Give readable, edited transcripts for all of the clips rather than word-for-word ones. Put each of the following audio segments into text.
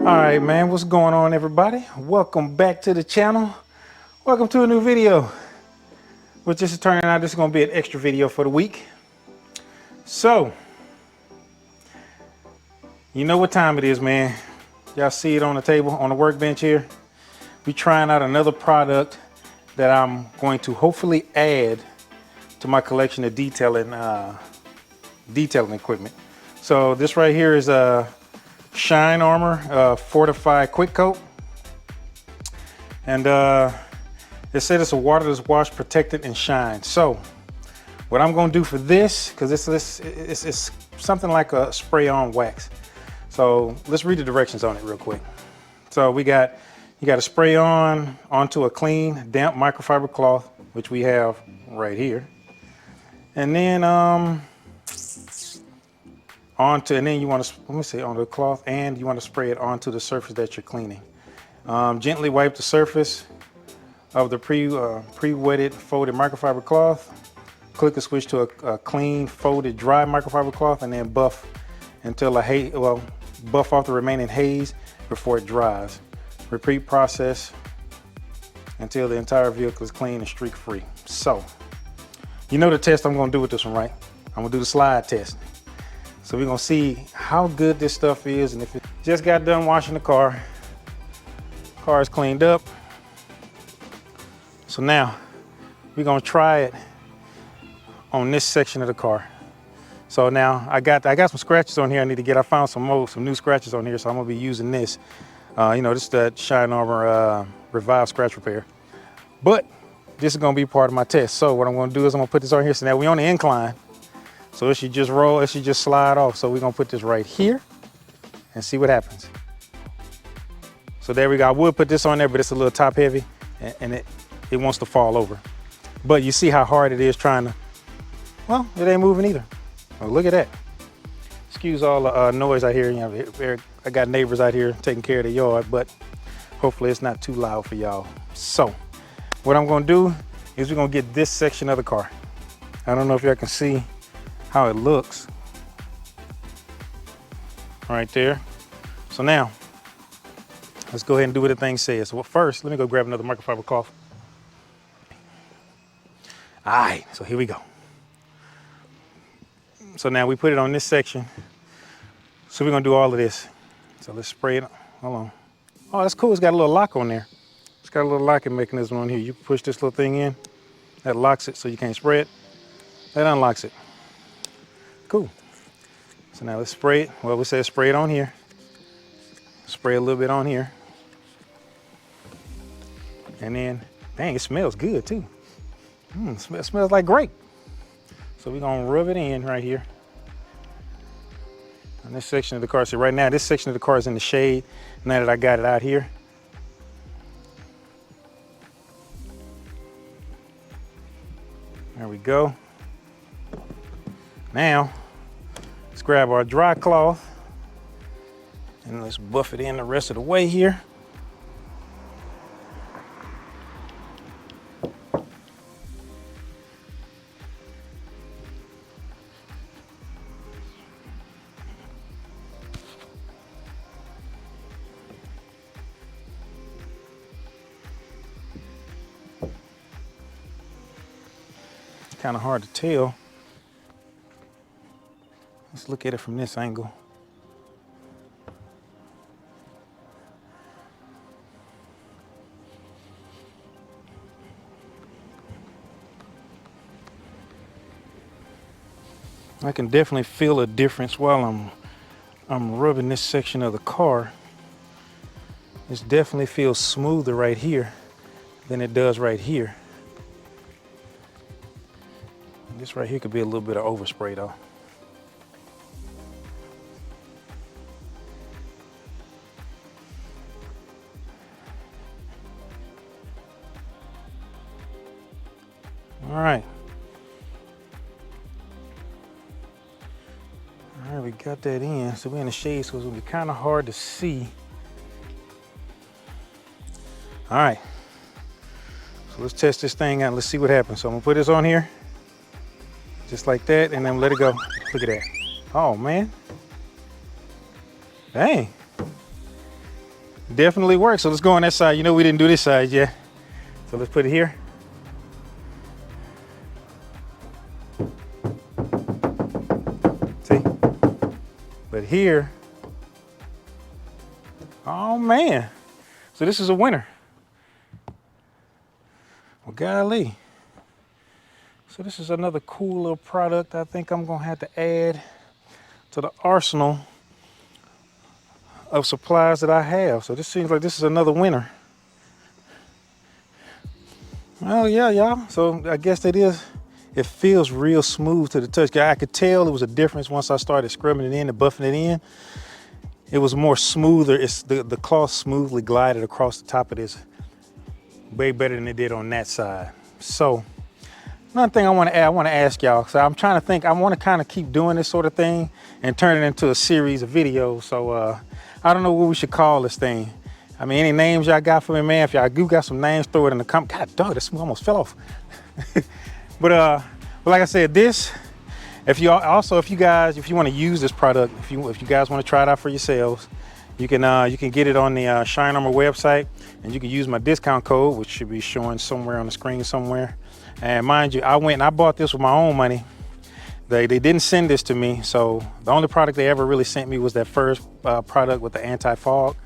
All right, man, what's going on, everybody? Welcome back to the channel. Welcome to a new video, which this is turning out, this is going to be an extra video for the week. So, you know what time it is, man. Y'all see it on the table, on the workbench here. We trying out another product that I'm going to hopefully add to my collection of detailing equipment. So this right here is a Shine Armor Fortify Quick Coat, and it said it's a waterless wash, protected, and shine. So what I'm going to do for this, because it's something like a spray-on wax. So let's read the directions on it real quick. So you got to spray onto a clean, damp microfiber cloth, which we have right here, and then you want to, let me say, on the cloth, and you want to spray it onto the surface that you're cleaning. Gently wipe the surface of the pre-wetted folded microfiber cloth. Click the switch to a clean folded dry microfiber cloth, and then buff until buff off the remaining haze before it dries. Repeat process until the entire vehicle is clean and streak free. So, you know the test I'm going to do with this one, right? I'm going to do the slide test. So we're gonna see how good this stuff is, and if it just got done washing the car, car is cleaned up. So now we're gonna try it on this section of the car. So now I got some scratches on here I need to get. I found some new scratches on here, so I'm gonna be using this. This is the Shine Armor Revive Scratch Repair. But this is gonna be part of my test. So what I'm gonna do is I'm gonna put this on here. So now we're on the incline. So it should just roll, it should just slide off. So we're gonna put this right here and see what happens. So there we go. I would put this on there, but it's a little top heavy and it wants to fall over. But you see how hard it is trying to, well, it ain't moving either. Oh, look at that. Excuse all the noise out here. You know, I got neighbors out here taking care of the yard, but hopefully it's not too loud for y'all. So what I'm gonna do is we're gonna get this section of the car. I don't know if y'all can see how it looks right there. So now let's go ahead and do what the thing says. So first, let me go grab another microfiber cloth. All right, so here we go. So now we put it on this section. So we're gonna do all of this. So let's spray it. Hold on. Oh, that's cool. It's got a little lock on there. It's got a little locking mechanism on here. You push this little thing in, that locks it so you can't spray it. That unlocks it. Cool. So now let's spray it. Well, we said spray it on here. Spray a little bit on here. And then, dang, it smells good too. It smells like grape. So we're gonna rub it in right here on this section of the car. So right now, this section of the car is in the shade. Now that I got it out here. There we go. Now, let's grab our dry cloth and let's buff it in the rest of the way here. Kind of hard to tell. Let's look at it from this angle. I can definitely feel a difference while I'm rubbing this section of the car. It definitely feels smoother right here than it does right here. This right here could be a little bit of overspray though. All right. All right, we got that in. So we're in the shade, so it's gonna be kind of hard to see. All right. So let's test this thing out. Let's see what happens. So I'm gonna put this on here, just like that, and then let it go. Look at that. Oh man. Dang. Definitely works. So let's go on that side. You know, we didn't do this side yet. So let's put it here. See? But here, oh man. So this is a winner. Well, golly. So this is another cool little product I think I'm gonna have to add to the arsenal of supplies that I have. So this seems like this is another winner. Oh yeah, y'all. So I guess it is. It feels real smooth to the touch. I could tell it was a difference once I started scrubbing it in and buffing it in. It was more smoother. It's the cloth smoothly glided across the top of this way better than it did on that side. So another thing I want to add, I want to ask y'all. So I'm trying to think. I want to kind of keep doing this sort of thing and turn it into a series of videos. So I don't know what we should call this thing. I mean, any names y'all got for me, man? If y'all got some names, throw it in the comment. God dog, this almost fell off. But like I said, this. If you guys, if you want to use this product, if you guys want to try it out for yourselves, you can get it on the Shine Armor website, and you can use my discount code, which should be showing somewhere on the screen somewhere. And mind you, I went and I bought this with my own money. They didn't send this to me, so the only product they ever really sent me was that first product with the anti-fog.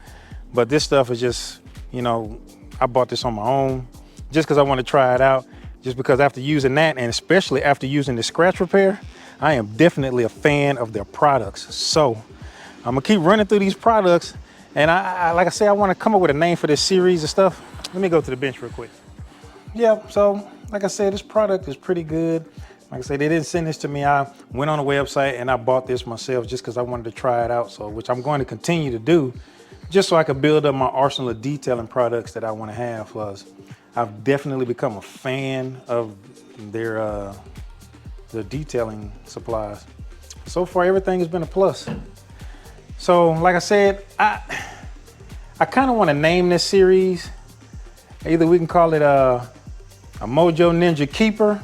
But this stuff is just, you know, I bought this on my own just because I want to try it out. Just because after using that, and especially after using the scratch repair, I am definitely a fan of their products. So I'm gonna keep running through these products, and I like I say, I want to come up with a name for this series of stuff. Let me go to the bench real quick. Yeah, so like I said, this product is pretty good. Like I said, they didn't send this to me. I went on the website and I bought this myself just because I wanted to try it out. So, which I'm going to continue to do, just so I can build up my arsenal of detailing products that I want to have. Plus, I've definitely become a fan of their detailing supplies. So far, everything has been a plus. So, like I said, I kind of want to name this series. Either we can call it a MoJo Ninja Keeper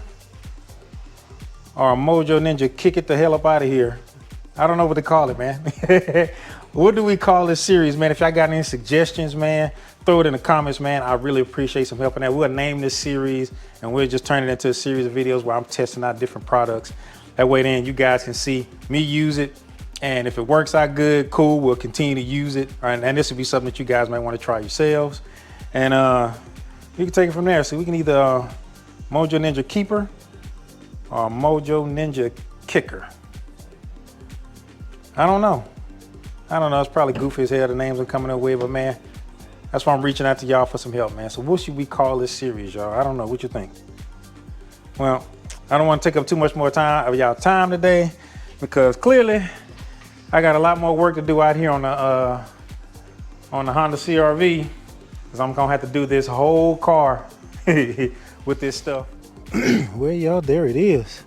or a MoJo Ninja Kick It the hell up out of here. I don't know what to call it, man. What do we call this series, man? If y'all got any suggestions, man, throw it in the comments, man. I really appreciate some help in that. We'll name this series and we'll just turn it into a series of videos where I'm testing out different products. That way then you guys can see me use it. And if it works out good, cool, we'll continue to use it. Right? And this would be something that you guys might want to try yourselves. And you can take it from there. So we can either MoJo Ninja Keeper or MoJo Ninja Kicker. I don't know. It's probably goofy as hell, the names I'm coming up with, but man, that's why I'm reaching out to y'all for some help, man. So what should we call this series, y'all? I don't know. What you think? Well, I don't want to take up too much more time of y'all time today, because clearly I got a lot more work to do out here on the Honda CR-V, because I'm gonna have to do this whole car with this stuff. Well, y'all, there it is.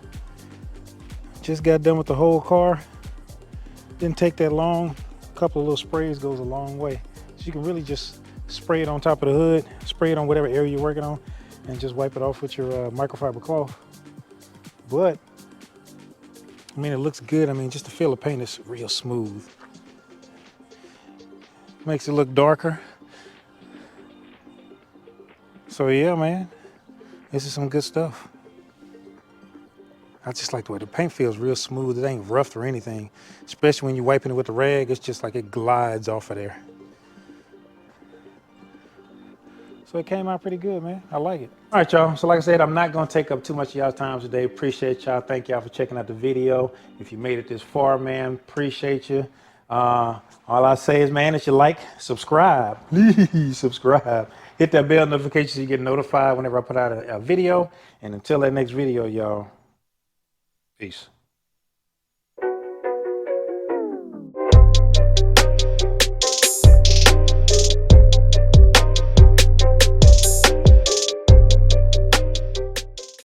Just got done with the whole car. Didn't take that long. A couple of little sprays goes a long way. So you can really just spray it on top of the hood, spray it on whatever area you're working on, and just wipe it off with your microfiber cloth. But I mean, it looks good. I mean, just the feel of paint is real smooth. Makes it look darker. So yeah, man, this is some good stuff. I just like the way the paint feels real smooth. It ain't rough or anything, especially when you're wiping it with the rag. It's just like it glides off of there. So it came out pretty good, man. I like it. All right, y'all. So like I said, I'm not going to take up too much of y'all's time today. Appreciate y'all. Thank y'all for checking out the video. If you made it this far, man, appreciate you. All I say is, man, that you like, subscribe. Please subscribe. Hit that bell notification so you get notified whenever I put out a video. And until that next video, y'all, peace.